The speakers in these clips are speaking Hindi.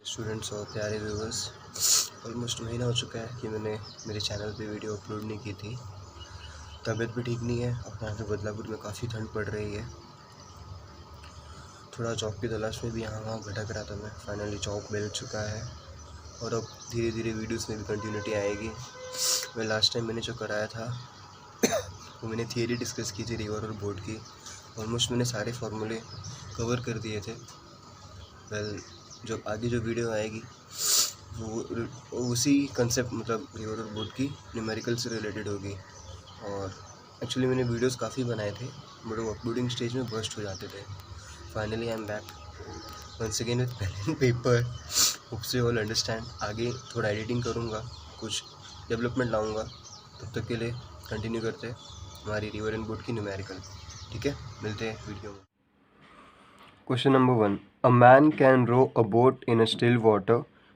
स्टूडेंट्स और प्यारे व्यूवर्स, ऑलमोस्ट महीना हो चुका है कि मैंने मेरे चैनल पे वीडियो अपलोड नहीं की थी। तबीयत भी ठीक नहीं है और यहाँ पे बदलापुर में काफ़ी ठंड पड़ रही है। थोड़ा जॉब की तलाश में भी यहाँ वहाँ भटक रहा था मैं। फाइनली जॉब मिल चुका है और अब धीरे धीरे वीडियोस में भी कंटिन्यूटी आएगी। मैं लास्ट टाइम मैंने जो कराया था वो मैंने थियरी डिस्कस की थी रिवर और बोर्ड की। ऑलमोस्ट मैंने सारे फार्मूले कवर कर दिए थे। जब आगे जो वीडियो आएगी वो उसी कंसेप्ट मतलब रिवर और बोर्ड की न्यूमेरिकल से रिलेटेड होगी। और एक्चुअली मैंने वीडियोस काफ़ी बनाए थे बट वो अपलोडिंग स्टेज में बर्स्ट हो जाते थे। Finally I am back once again with pen and paper. Hope so all understand. आगे थोड़ा एडिटिंग करूँगा, कुछ डेवलपमेंट लाऊँगा। तब तक के लिए कंटिन्यू करते हैं हमारी रिवर एंड बोर्ड की न्यूमेरिकल। ठीक है, मिलते हैं वीडियो में। Question number 1. A man can row a boat in a still water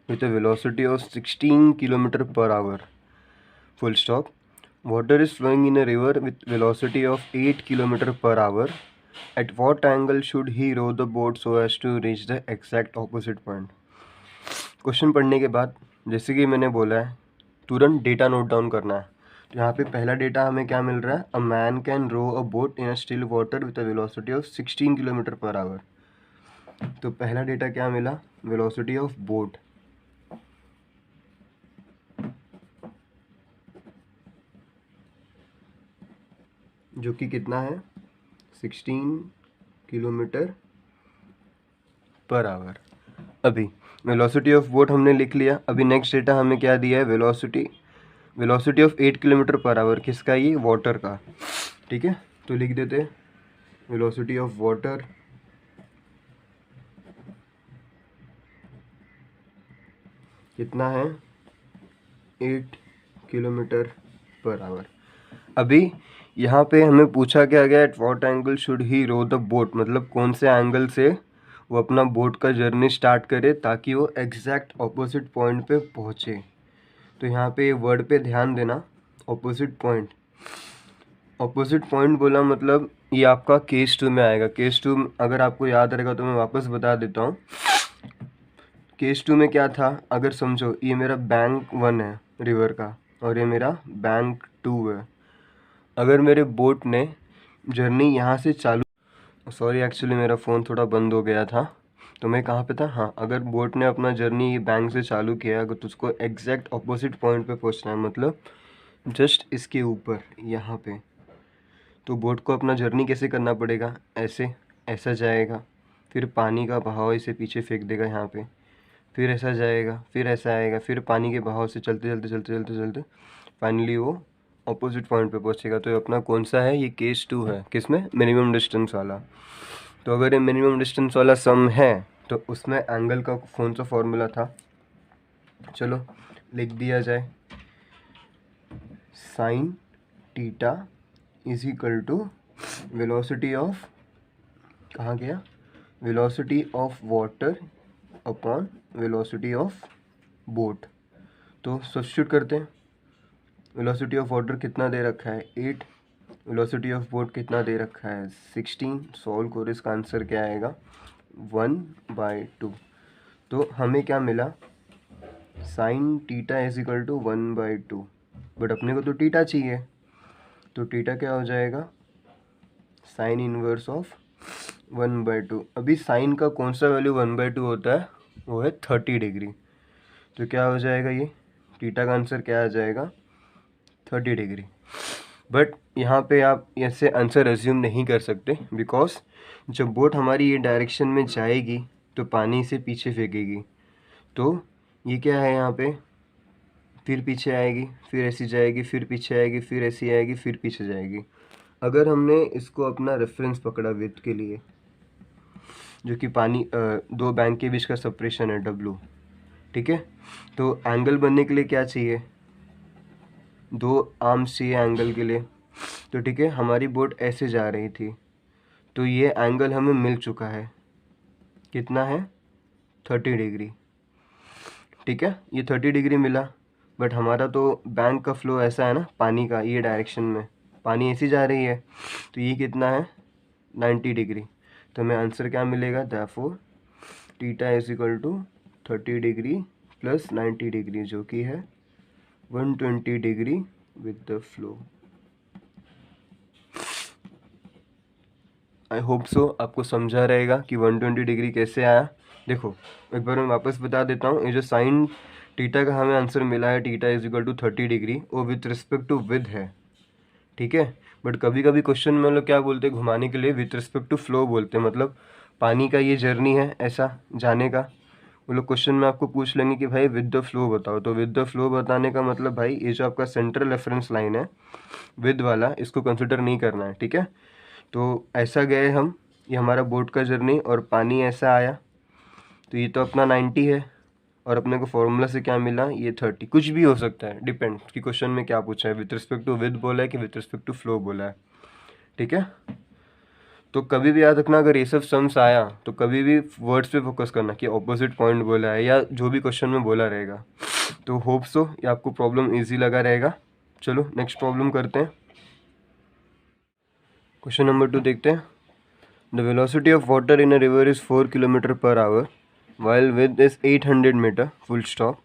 with a velocity of 16 km per hour. Full stop. Water is flowing in a river with velocity of 8 km per hour. At what angle should he row the boat so as to reach the exact opposite point? Question पढ़ने के बाद जैसे कि मैंने बोला है तुरंत डेटा नोट डाउन करना है। तो यहाँ पे पहला डेटा हमें क्या मिल रहा है? A man can row a boat in a still water with a velocity of 16 km per hour। तो पहला डेटा क्या मिला? वेलोसिटी ऑफ बोट जो कि कितना है? 16 किलोमीटर पर आवर। अभी वेलोसिटी ऑफ बोट हमने लिख लिया। अभी नेक्स्ट डेटा हमें क्या दिया है? Velocity of 8 kilometre per our. किसका? ये वाटर का। ठीक है, तो लिख देते वेलोसिटी ऑफ वाटर कितना है? 8 किलोमीटर पर आवर। अभी यहाँ पे हमें पूछा क्या गया? At what angle should he row the boat, मतलब कौन से एंगल से वो अपना बोट का जर्नी स्टार्ट करे ताकि वो एग्जैक्ट ऑपोजिट पॉइंट पे पहुँचे। तो यहाँ पे वर्ड पे ध्यान देना, ऑपोजिट पॉइंट। ऑपोजिट पॉइंट बोला मतलब ये आपका केस 2 में आएगा। केस 2 अगर आपको याद रहेगा तो मैं वापस बता देता हूँ। केस 2 में क्या था? अगर समझो ये मेरा बैंक 1 है रिवर का और ये मेरा बैंक 2 है। अगर मेरे बोट ने जर्नी यहाँ से चालू, सॉरी एक्चुअली मेरा फ़ोन थोड़ा बंद हो गया था। तो मैं कहाँ पे था? हाँ, अगर बोट ने अपना जर्नी बैंक से चालू किया, अगर तुझको एग्जैक्ट ऑपोजिट पॉइंट पे पहुँचना है मतलब जस्ट इसके ऊपर यहाँ पे, तो बोट को अपना जर्नी कैसे करना पड़ेगा? ऐसा जाएगा, फिर पानी का बहाव इसे पीछे फेंक देगा यहाँ पे, फिर ऐसा जाएगा, फिर ऐसा आएगा, फिर पानी के बहाव से चलते चलते चलते चलते चलते फाइनली वो ऑपोजिट पॉइंट पे पहुँचेगा। तो ये अपना कौन सा है? ये केस 2 है। किसमें? मिनिमम डिस्टेंस वाला। तो अगर ये मिनिमम डिस्टेंस वाला सम है तो उसमें एंगल का कौन सा फॉर्मूला था? चलो लिख दिया जाए। Sine theta is equal to velocity of, कहाँ गया? Velocity of water upon velocity of boat. तो सब्स्टिट्यूट करते हैं। वेलोसिटी ऑफ वाटर कितना दे रखा है? 8। वेलोसिटी ऑफ बोट कितना दे रखा है? 16। सॉल्व करो, इसका आंसर क्या आएगा? 1/2। तो हमें क्या मिला? Sine theta is equal to 1/2। But अपने को तो टीटा चाहिए, तो टीटा क्या हो जाएगा? Sine inverse of 1/2। अभी साइन का कौन सा वैल्यू 1/2 होता है? वो है 30 डिग्री। तो क्या हो जाएगा? ये टीटा का आंसर क्या आ जाएगा? 30 डिग्री। बट यहाँ पे आप ऐसे आंसर एज्यूम नहीं कर सकते बिकॉज जब बोट हमारी ये डायरेक्शन में जाएगी तो पानी से पीछे फेंकेगी। तो ये क्या है? यहाँ पे फिर पीछे आएगी, फिर ऐसी जाएगी, फिर पीछे आएगी, फिर ऐसी आएगी, फिर पीछे जाएगी। अगर हमने इसको अपना रेफरेंस पकड़ा विड्थ के लिए, जो कि पानी दो बैंक के बीच का सेपरेशन है W, ठीक है, तो एंगल बनने के लिए क्या चाहिए? 2 आर्म्स चाहिए एंगल के लिए। तो ठीक है, हमारी बोट ऐसे जा रही थी तो ये एंगल हमें मिल चुका है। कितना है? 30 डिग्री। ठीक है, ये 30 डिग्री मिला। बट हमारा तो बैंक का फ्लो ऐसा है ना, पानी का ये डायरेक्शन में पानी ऐसी जा रही है, तो ये कितना है? 90 डिग्री। तो हमें आंसर क्या मिलेगा? Therefore theta is equal to 30 degree plus 90 degree जो कि है 120 degree with the flow. I hope so आपको समझा रहेगा कि 120 डिग्री कैसे आया। देखो एक बार मैं वापस बता देता हूँ, ये जो साइन थीटा का हमें आंसर मिला है, theta is equal to 30 degree, वो विथ रिस्पेक्ट टू विद है, ठीक है। बट कभी कभी क्वेश्चन में लोग क्या बोलते हैं, घुमाने के लिए विथ रिस्पेक्ट टू फ्लो बोलते हैं, मतलब पानी का ये जर्नी है ऐसा जाने का, वो लोग क्वेश्चन में आपको पूछ लेंगे कि भाई विद द फ्लो बताओ। तो विद द फ्लो बताने का मतलब भाई ये जो आपका सेंट्रल रेफरेंस लाइन है विद वाला, इसको कंसिडर नहीं करना है, ठीक है। तो ऐसा गए हम, ये हमारा बोट का जर्नी और पानी ऐसा आया, तो ये तो अपना 90 है और अपने को फॉर्मूला से क्या मिला, ये 30। कुछ भी हो सकता है, डिपेंड कि क्वेश्चन में क्या पूछा है, विथ रिस्पेक्ट टू विद बोला है कि विथ रिस्पेक्ट टू फ्लो बोला है, ठीक है। तो कभी भी याद रखना, अगर ये सब सम्स आया तो कभी भी वर्ड्स पे फोकस करना कि ऑपोजिट पॉइंट बोला है या जो भी क्वेश्चन में बोला रहेगा। तो होप सो ये आपको प्रॉब्लम इजी लगा रहेगा। चलो नेक्स्ट प्रॉब्लम करते हैं। क्वेश्चन नंबर 2 देखते हैं। The velocity of water in a river is 4 kilometre per our while width is 800 meter full stop.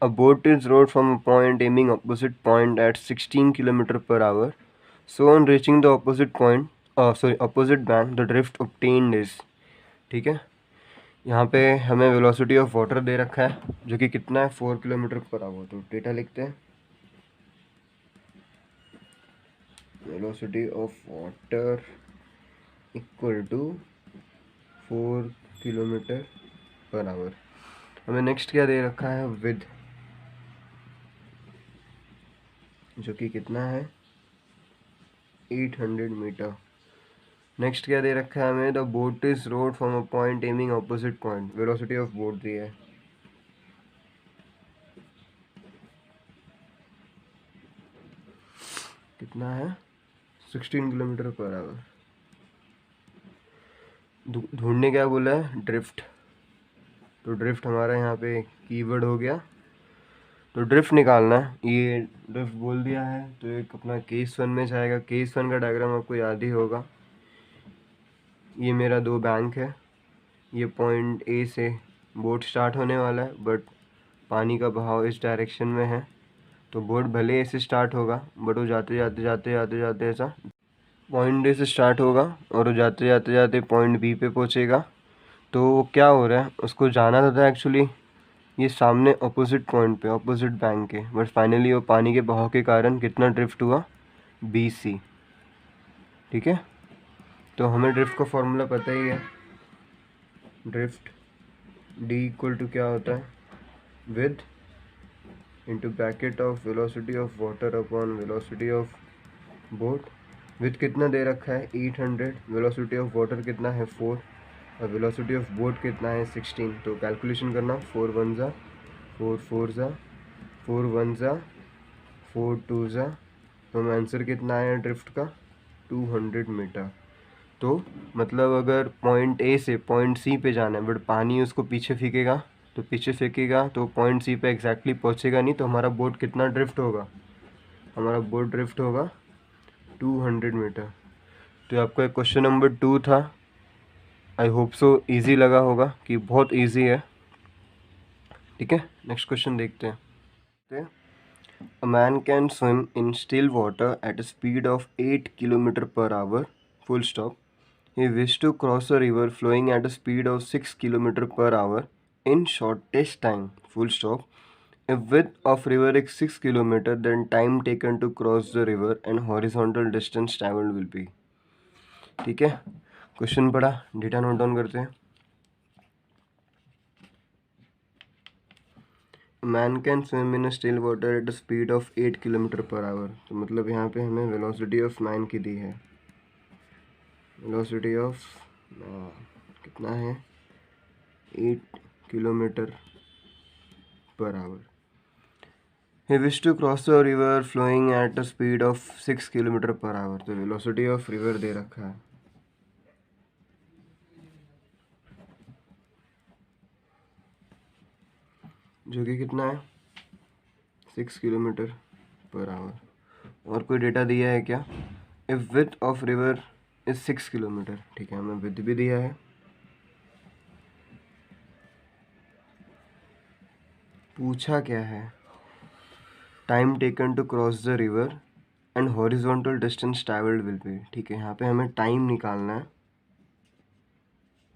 A boat is rowed from a point aiming opposite point at 16 km per hour. So on reaching the opposite bank, the drift obtained is, ठीक है। यहाँ पे हमें वेलोसिटी ऑफ वाटर दे रखा है जो कि कितना है 4 किलोमीटर पर आवर। तो डेटा लिखते हैं, velocity of water equal to 4 kilometre per hour. हमें नेक्स्ट क्या दे रखा है, विद, जो कि कितना है 800 मीटर। नेक्स्ट क्या दे रखा है हमें, the boat is rowed from a point aiming opposite point. Velocity of boat दी है, कितना है 16 किलोमीटर पर आवर। ढूंढने क्या बोला है, ड्रिफ्ट। तो ड्रिफ्ट हमारा यहाँ पे कीवर्ड हो गया। तो ड्रिफ्ट निकालना है, ये ड्रिफ्ट बोल दिया है तो एक अपना केस 1 में जाएगा। केस 1 का डायग्राम आपको याद ही होगा। ये मेरा 2 बैंक है, ये पॉइंट ए से बोट स्टार्ट होने वाला है बट पानी का बहाव इस डायरेक्शन में है, तो बोट भले ऐसे स्टार्ट होगा बट वो जाते जाते जाते जाते जाते ऐसा पॉइंट ए से स्टार्ट होगा और वो जाते जाते जाते पॉइंट बी पे पहुंचेगा। तो वो क्या हो रहा है, उसको जाना था एक्चुअली ये सामने अपोजिट पॉइंट पे, अपोजिट बैंक के, बट फाइनली वो पानी के बहाव के कारण कितना ड्रिफ्ट हुआ, बी सी, ठीक है। तो हमें ड्रिफ्ट का फॉर्मूला पता ही है, ड्रिफ्ट डी इक्वल टू क्या होता है, with into bracket of velocity of water upon velocity of boat. With कितना दे रखा है 800, वेलोसिटी ऑफ वाटर कितना है 4 और वेलोसिटी ऑफ बोट कितना है 16। तो कैलकुलेशन करना, 4 1 ज़ा 4 4 ज़ा 4 1 ज़ा 4 2 ज़ा, तो हमें आंसर कितना आया ड्रिफ्ट का 200 मीटर। तो मतलब अगर पॉइंट ए से पॉइंट सी पे जाना है बट पानी उसको पीछे फेंकेगा, तो पीछे फेंकेगा तो पॉइंट सी पे एग्जैक्टली पहुंचेगा नहीं, तो हमारा बोट कितना ड्रिफ्ट होगा, हमारा बोट ड्रिफ्ट होगा 200 मीटर। तो आपका एक क्वेश्चन नंबर 2 था। आई होप सो इजी लगा होगा कि बहुत इजी है, ठीक है। नेक्स्ट क्वेश्चन देखते हैं। अ man can swim in still water at a speed of 8 kilometre per our full stop. He wished to cross a river flowing at a speed of 6 km per hour in shortest time, full stop. If width of river is 6 km, then time taken to cross the river and horizontal distance traveled will be, ठीक है। क्वेश्चन पढ़ा, डेटा नोट डाउन करते हैं। Man can swim in still water at a speed of 8 kilometre per our. तो मतलब यहाँ पे हमें वेलोसिटी ऑफ मैन की दी है, वेलोसिटी ऑफ कितना है 8 kilometre per hour. He wished to cross a river flowing at a speed of 6 kilometre per our. तो वेलोसिटी ऑफ रिवर दे रखा है, जो कि कितना है 6 किलोमीटर पर आवर। और कोई डेटा दिया है क्या, if width of river is 6 kilometre, ठीक है, हमें विड्थ भी दिया है। पूछा क्या है, time taken to cross the river and horizontal distance travelled will be. ठीक है, यहाँ पे हमें टाइम निकालना है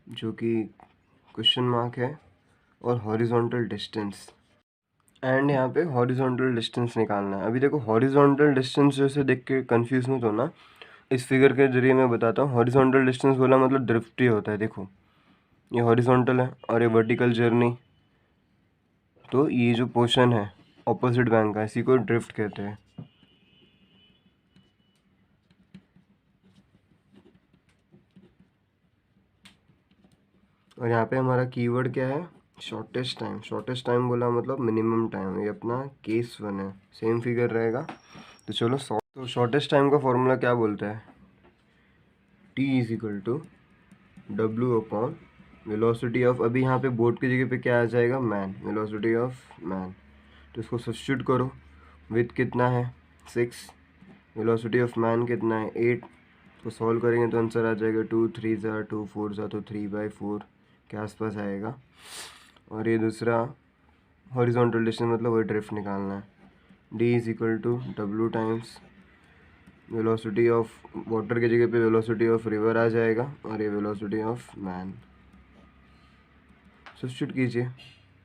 जो कि क्वेश्चन मार्क है, और हॉरिजॉन्टल डिस्टेंस, एंड यहाँ पे हॉरिजॉन्टल डिस्टेंस निकालना है। अभी देखो हॉरिजॉन्टल डिस्टेंस जैसे देख के कंफ्यूज मत होना, इस फिगर के जरिए मैं बताता हूँ। हॉरिजॉन्टल डिस्टेंस बोला मतलब ड्रिफ्ट ही होता है। देखो ये हॉरिजॉन्टल है और ये वर्टिकल जर्नी, तो ये जो पोर्शन है ऑपोजिट बैंक का, इसी को ड्रिफ्ट कहते हैं। और यहाँ पे हमारा कीवर्ड क्या है, शॉर्टेस्ट टाइम। शॉर्टेस्ट टाइम बोला मतलब मिनिमम टाइम, ये अपना केस 1 है, सेम फिगर रहेगा। तो चलो तो शॉर्टेस्ट टाइम का फॉर्मूला क्या बोलता है, T is equal to W upon velocity of, अभी यहाँ पे बोट की जगह पे क्या आ जाएगा, मैन, वेलोसिटी ऑफ मैन। तो इसको सब्स्टिट्यूट करो, विथ कितना है 6, वेलोसिटी ऑफ मैन कितना है 8, तो सॉल्व करेंगे तो आंसर आ जाएगा 2 3 ज़ा 2 4 ज़ा, तो 3/4 के आसपास आएगा। और ये दूसरा हॉरिजॉन्टल डिस्टेंस मतलब वही ड्रिफ्ट निकालना है, D is equal to W times velocity of water की जगह पे वेलोसिटी ऑफ रिवर आ जाएगा, और ये वेलोसिटी ऑफ मैन। सब्स्टिट्यूट कीजिए,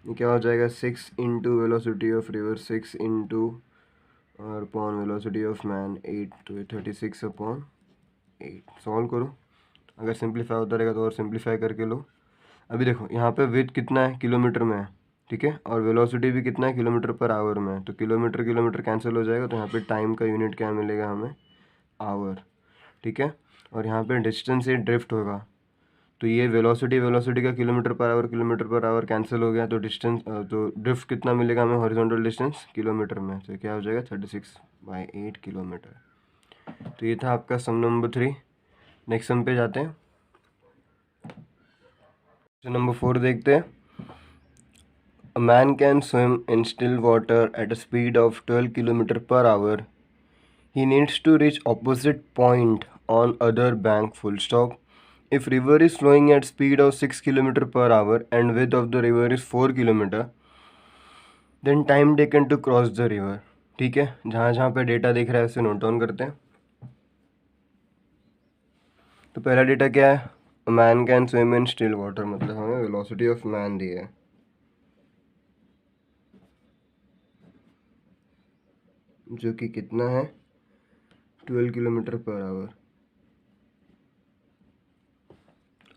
ये क्या हो जाएगा 6 into velocity of river 6 into और अपॉन वेलोसिटी ऑफ मैन 8, तो ये 36 अपॉन 8। सॉल्व करो, अगर सिंप्लीफाई होता रहेगा तो और सिंप्लीफाई करके लो। अभी देखो यहाँ पे विथ कितना है, किलोमीटर में है, ठीक है, और वेलोसिटी भी कितना है, किलोमीटर पर आवर में है। तो किलोमीटर किलोमीटर कैंसिल हो जाएगा, तो यहाँ पे टाइम का यूनिट क्या मिलेगा हमें, आवर। ठीक है, और यहाँ पे डिस्टेंस से ड्रिफ्ट होगा, तो ये वेलोसिटी का किलोमीटर पर आवर कैंसिल हो गया, तो डिस्टेंस तो ड्रिफ्ट कितना मिलेगा हमें, हॉरिजॉन्टल डिस्टेंस किलोमीटर में, तो क्या हो जाएगा 36/8 किलोमीटर। तो ये था आपका सम नंबर 3। नेक्स्ट सम पे जाते हैं, नंबर 4 देखते हैं। A man can swim in still water at a speed of 12 km per hour. He needs to reach opposite point on other bank full stop. If river is flowing at speed of 6 km per hour and width of the river is 4 km, then time taken to cross the river. ठीक है, जहाँ जहाँ पे डेटा दिख रहा है उसे नोट डाउन करते हैं। तो पहला डेटा क्या है, man can swim in still water, मतलब हमें वेलोसिटी ऑफ मैन दी है, जो कि कितना है 12 किलोमीटर पर आवर।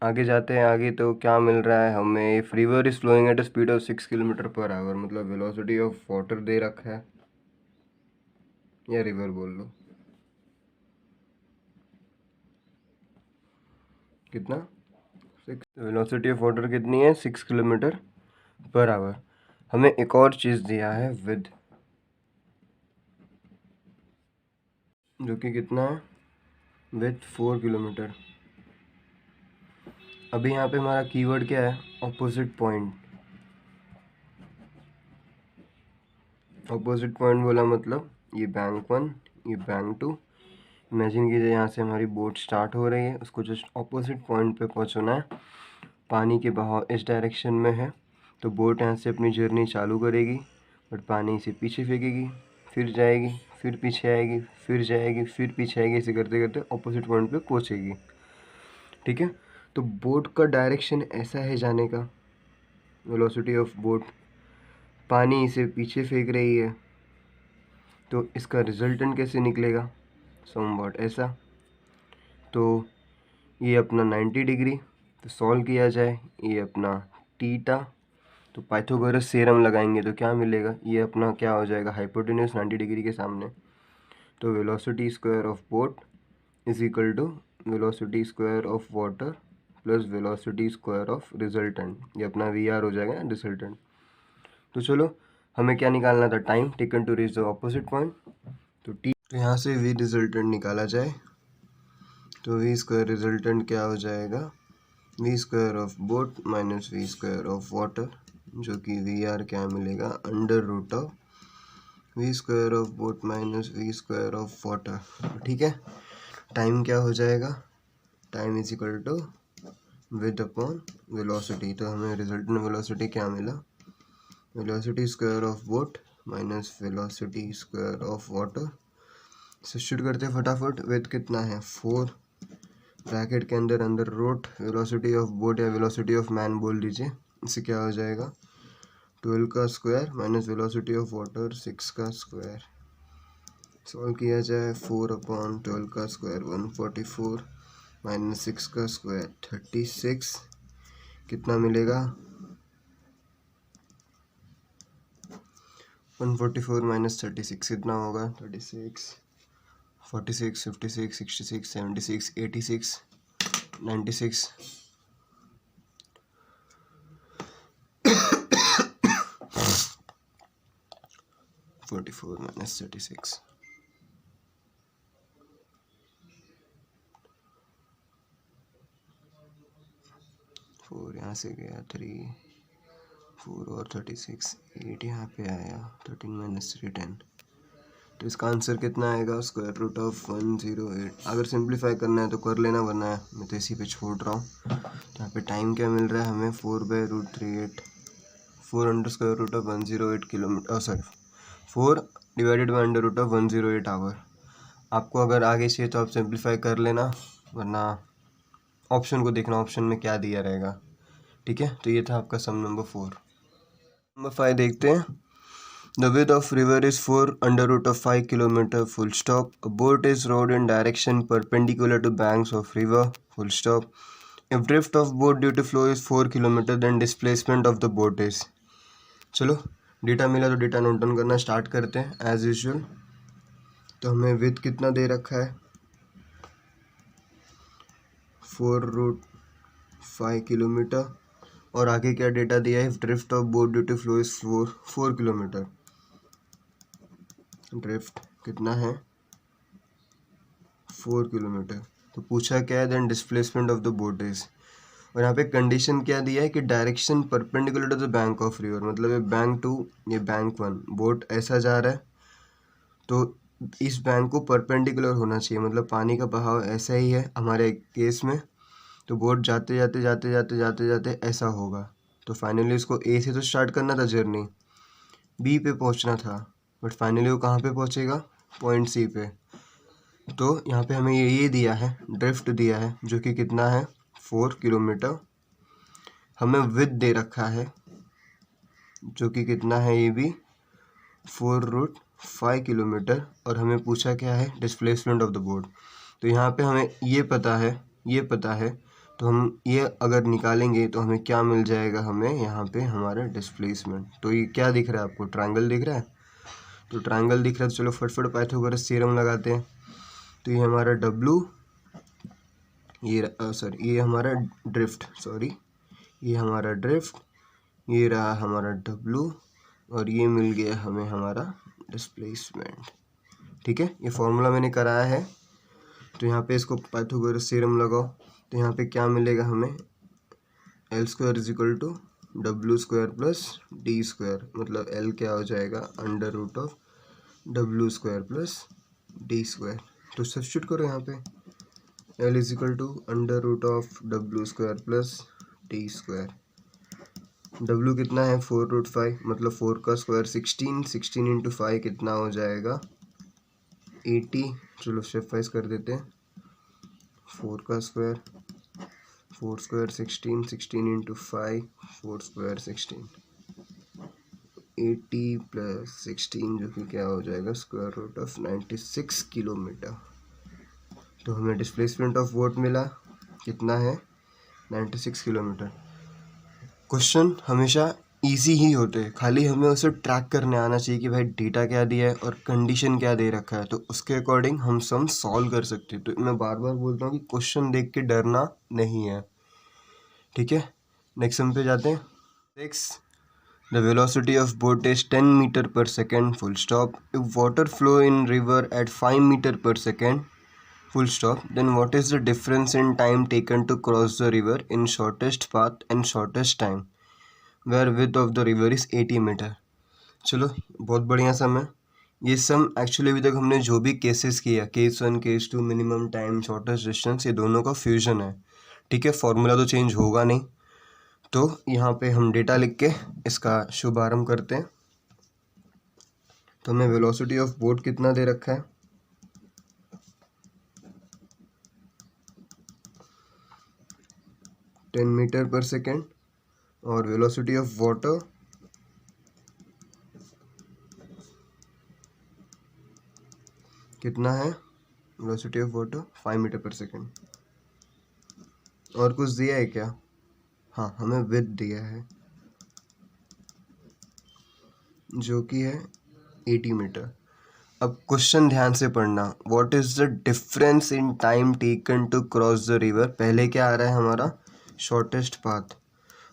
आगे जाते हैं, आगे तो क्या मिल रहा है हमें, if river is flowing at a speed of 6 kilometre per hour, मतलब वेलोसिटी ऑफ वाटर दे रखा है, या रिवर बोल लो, कितना 6, वेलोसिटी ऑफ वाटर कितनी है 6 किलोमीटर पर आवर। हमें एक और चीज़ दिया है विद, जो कि कितना है विथ 4 किलोमीटर। अभी यहाँ पे हमारा कीवर्ड क्या है, ऑपोजिट पॉइंट। ऑपोजिट पॉइंट बोला मतलब ये बैंक 1, ये बैंक 2। इमेजिन कीजिए यहाँ से हमारी बोट स्टार्ट हो रही है, उसको जस्ट ऑपोजिट पॉइंट पे पहुँचना है। पानी के बहाव इस डायरेक्शन में है, तो बोट यहाँ से अपनी जर्नी चालू करेगी, बट पानी इसे पीछे फेंकेगी, फिर जाएगी, फिर पीछे आएगी, फिर जाएगी, फिर पीछे आएगी, ऐसे करते करते ऑपोजिट पॉइंट पे पहुँचेगी। ठीक है, तो बोट का डायरेक्शन ऐसा है जाने का, वेलोसिटी ऑफ बोट, पानी इसे पीछे फेंक रही है, तो इसका रिजल्टेंट कैसे निकलेगा, समवॉट ऐसा। तो ये अपना 90 डिग्री, तो सॉल्व किया जाए, ये अपना थीटा, तो पाइथागोरस थ्योरम लगाएंगे तो क्या मिलेगा, ये अपना क्या हो जाएगा, हाइपोटेन्यूज 90 डिग्री के सामने। तो velocity square of boat is equal to velocity square of water plus velocity square of resultant, ये अपना VR हो जाएगा रिजल्टेंट। तो चलो हमें क्या निकालना था, time taken to reach the opposite point. तो यहाँ से V रिजल्टेंट निकाला जाए, तो V स्क्वायर रिजल्टेंट क्या हो जाएगा, V square of boat minus V square of water, जो कि VR क्या मिलेगा, under root of V square of boat minus V square of water. ठीक है, टाइम क्या हो जाएगा, time is equal to with upon velocity, तो हमें रिजल्टेंट वेलोसिटी क्या मिला velocity square of boat minus velocity square of water. Substitute करते हैं फटाफट। विथ कितना है 4, ब्रैकेट के अंदर अंदर रूट वेलोसिटी ऑफ बोट या वेलोसिटी ऑफ मैन बोल दीजिए। इससे क्या हो जाएगा 12 का square minus velocity of water 6 का स्क्वायर। सॉल्व किया जाए 4/12 का स्क्वायर 144 माइनस 6 का स्क्वायर 36। कितना मिलेगा 144 माइनस 36 कितना होगा 36 46 56 66 76 86 96 44 माइनस 36 4 यहाँ से गया 3 4 और 36 8 यहाँ पे आया 13 माइनस 3 10। तो इसका आंसर कितना आएगा स्क्वायर रूट ऑफ 108। अगर सिंप्लीफाई करना है तो कर लेना, वरना मैं तो इसी पे छोड़ रहा हूँ। तो यहाँ पे टाइम क्या मिल रहा है हमें 4/√38 4 under square root of 108 kilometre, sorry 4 divided by under root of 108 hour. आपको अगर आगे चाहिए तो आप सिंप्लीफाई कर लेना, वरना ऑप्शन को देखना ऑप्शन में क्या दिया रहेगा। ठीक है, तो ये था आपका सम नंबर 4। नंबर 5 देखते हैं। The width of river is 4 under root of 5 kilometer full stop. A boat is rowed in direction perpendicular to banks of river full stop. If drift of boat due to flow is 4 kilometer, then displacement of the boat is। चलो डेटा मिला तो डेटा नोट डाउन करना स्टार्ट करते हैं एज यूजुअल। तो हमें विथ कितना दे रखा है 4√5 किलोमीटर, और आगे क्या डेटा दिया है drift of boat due to flow is 4 kilometre. Drift कितना है 4 किलोमीटर। तो पूछा क्या है then displacement of the boat is, और यहाँ पे कंडीशन क्या दिया है कि direction perpendicular to the bank of river, मतलब ये बैंक 2 ये बैंक 1 बोट ऐसा जा रहा है तो इस बैंक को परपेंडिकुलर होना चाहिए, मतलब पानी का बहाव ऐसा ही है हमारे केस में। तो बोट जाते जाते जाते जाते जाते जाते ऐसा होगा। तो फाइनली इसको ए से तो स्टार्ट करना था जर्नी, बी पे पहुंचना था, बट फाइनली वो कहाँ पे पहुंचेगा पॉइंट सी पे। तो यहाँ पे हमें ये दिया है ड्रिफ्ट दिया है जो कि कितना है 4 किलोमीटर। हमें विथ दे रखा है जो कि कितना है ये भी 4√5 किलोमीटर, और हमें पूछा क्या है डिस्प्लेसमेंट ऑफ द बोट। तो यहाँ पे हमें ये पता है तो हम ये अगर निकालेंगे तो हमें क्या मिल जाएगा, हमें यहाँ पे हमारा डिस्प्लेसमेंट। तो ये क्या दिख रहा है आपको ट्रायंगल दिख रहा है, तो ट्रायंगल दिख रहा है तो चलो फटफट पाइथागोरस थ्योरम लगाते हैं। तो ये हमारा W ये हमारा ड्रिफ्ट ये हमारा ड्रिफ्ट, ये रहा हमारा W, और ये मिल गया हमें हमारा डिस्प्लेसमेंट। ठीक है, ये फॉर्मूला मैंने कराया है। तो यहाँ पे इसको पाइथागोरस थ्योरम लगाओ तो यहाँ पे क्या मिलेगा हमें L² is equal to W² plus D², मतलब L क्या हो जाएगा under root of W² plus D²। तो सब्स्टिट्यूट करो यहाँ पे L is equal to under root of W² plus D²। W कितना है 4√5, मतलब 4 का स्क्वायर 16 16 इंटू 5 कितना हो जाएगा 80। चलो स्टेप वाइज कर देते हैं। 4 का square 4 square 16 16 into 5 4 square 16 80 plus 16 जो कि क्या हो जाएगा स्क्वायर रूट ऑफ 96 किलोमीटर। तो हमें डिस्प्लेसमेंट ऑफ बोट मिला कितना है 96 किलोमीटर। क्वेश्चन हमेशा इजी ही होते हैं, खाली हमें उसे ट्रैक करने आना चाहिए कि भाई डेटा क्या दिया है और कंडीशन क्या दे रखा है, तो उसके अकॉर्डिंग हम सम सॉल्व कर सकते हैं। तो मैं बार बार बोलता हूँ कि क्वेश्चन देख के डरना नहीं है। ठीक है, नेक्स्ट सम पे जाते हैं। 6 The velocity of boat is 10 meter per second full stop. If water flow in river at 5 meter per second full stop, then what is the difference in time taken to cross the river in shortest path and shortest time where width of the river is 80 meter। चलो बहुत बढ़िया सम है। ये सम एक्चुअली अभी तक हमने जो भी केसेस किया case 1 case 2 minimum time shortest distance ये दोनों का फ्यूजन है। ठीक है, फॉर्मूला तो चेंज होगा नहीं, तो यहाँ पे हम डेटा लिख के इसका शुभारंभ करते हैं। तो हमें वेलोसिटी ऑफ बोट कितना दे रखा है, 10 मीटर पर सेकेंड, और वेलोसिटी ऑफ वाटर कितना है, वेलोसिटी ऑफ वाटर 5 मीटर पर सेकेंड। और कुछ दिया है क्या? हाँ, हमें विड्थ दिया है जो कि है 80 मीटर। अब क्वेश्चन ध्यान से पढ़ना। What is the difference in time taken to cross the river. पहले क्या आ रहा है हमारा, शॉर्टेस्ट पाथ।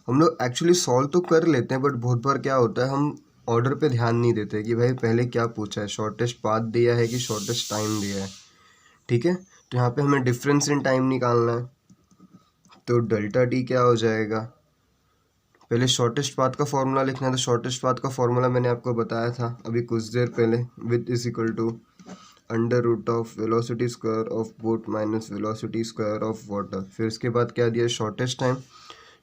हम लोग एक्चुअली सॉल्व तो कर लेते हैं, बट बहुत बार क्या होता है हम ऑर्डर पे ध्यान नहीं देते कि भाई पहले क्या पूछा है, शॉर्टेस्ट पाथ दिया है कि शॉर्टेस्ट टाइम दिया है। ठीक है, तो यहाँ पे हमें डिफरेंस इन टाइम निकालना है। तो डेल्टा टी क्या हो जाएगा, पहले शॉर्टेस्ट पाथ का फॉर्मूला लिखना है। तो शॉर्टेस्ट पाथ का फॉर्मूला मैंने आपको बताया था अभी कुछ देर पहले, with is equal to under root of velocity square of boat minus velocity square of water. फिर इसके बाद क्या दिया, शॉर्टेस्ट टाइम।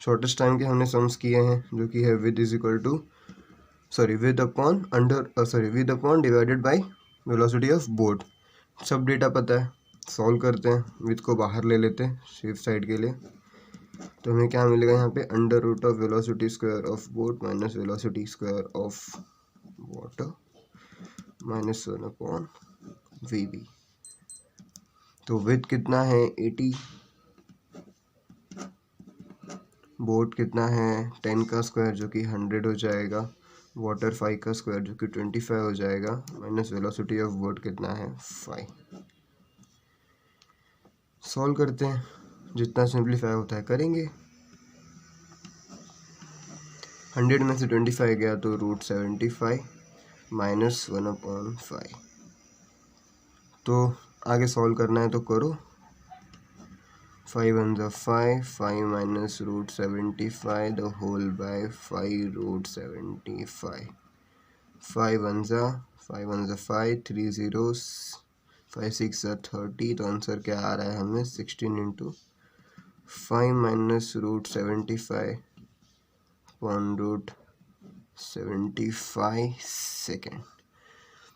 शॉर्टेस्ट टाइम के हमने सम्स किए हैं जो कि है width is equal to with upon divided by velocity of boat. सब डेटा पता है, सॉल्व करते हैं। विद को बाहर ले लेते हैं सेफ साइड के लिए। तो हमें क्या मिलेगा यहाँ पे, under root of velocity square of boat minus velocity square of water minus 1 upon V. तो विथ कितना है 80, बोट कितना है 10 का स्क्वायर जो कि 100 हो जाएगा, वाटर 5 का स्क्वायर जो कि 25 हो जाएगा, माइनस वेलोसिटी ऑफ बोट कितना है 5। सॉल्व करते हैं, जितना सिंप्लीफाई होता है करेंगे। 100 में से 25 गया तो √75 माइनस 1 अपॉन 5। तो आगे सॉल्व करना है तो करो। 5 1 5, 5 minus √75 the whole bye 5 √75। 5 1 5 1 5, 3 zeros, 5 6 30। तो आंसर क्या आ रहा है हमें, 16 इंटू 5 माइनस √75 अपॉन √75 सेकेंड।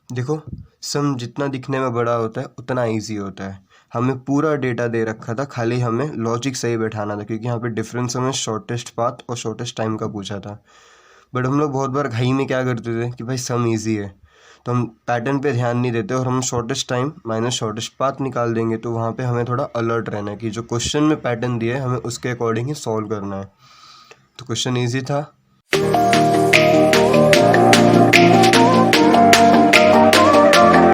देखो, सम जितना दिखने में बड़ा होता है उतना इजी होता है। हमें पूरा डेटा दे रखा था, खाली हमें लॉजिक सही बैठाना था, क्योंकि यहाँ पे डिफरेंस हमें शॉर्टेस्ट पाथ और शॉर्टेस्ट टाइम का पूछा था। बट हम लोग बहुत बार घाई में क्या करते थे कि भाई सम इजी है, तो हम पैटर्न पे ध्यान नहीं देते और हम shortest time minus shortest path निकाल देंगे। तो वहाँ पे हमें थोड़ा अलर्ट रहना है कि जो क्वेश्चन में पैटर्न दिया है हमें उसके अकॉर्डिंग ही सॉल्व करना है। तो क्वेश्चन ईजी था।